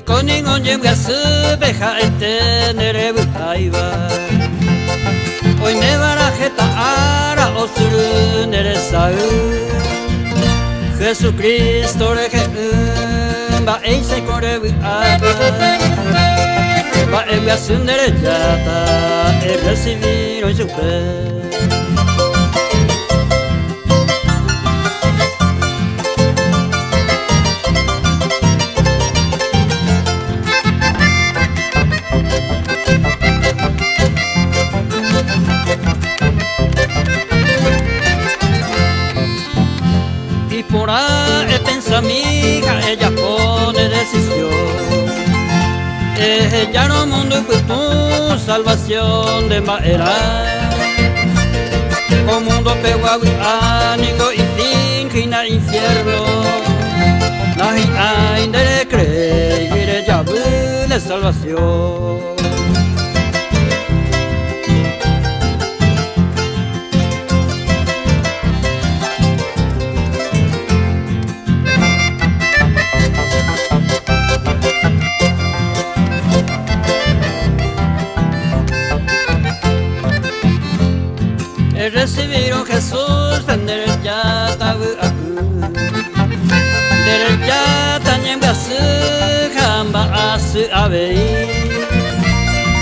Koning onjem gasu beja etenere butaiba Hoy me barajeta ara osuru nere sau Jesucristo reje ba eise kore buaba Ba gasu nere jata recibir hoy su fe Por ahí pensa mi hija, ella pone decisión. Ella no mundo y tu salvación de maera. O mundo peguawi anigo y fingina infierno. Nahi ay de creer ella de salvación. Recibieron Jesús vender ya tabu der ya tañen gasu jamba asu abei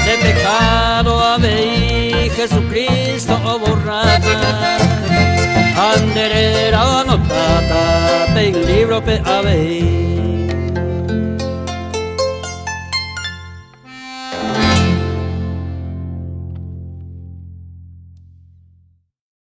de pecado abei Jesucristo o borrada anderera anotata pe libro pe abei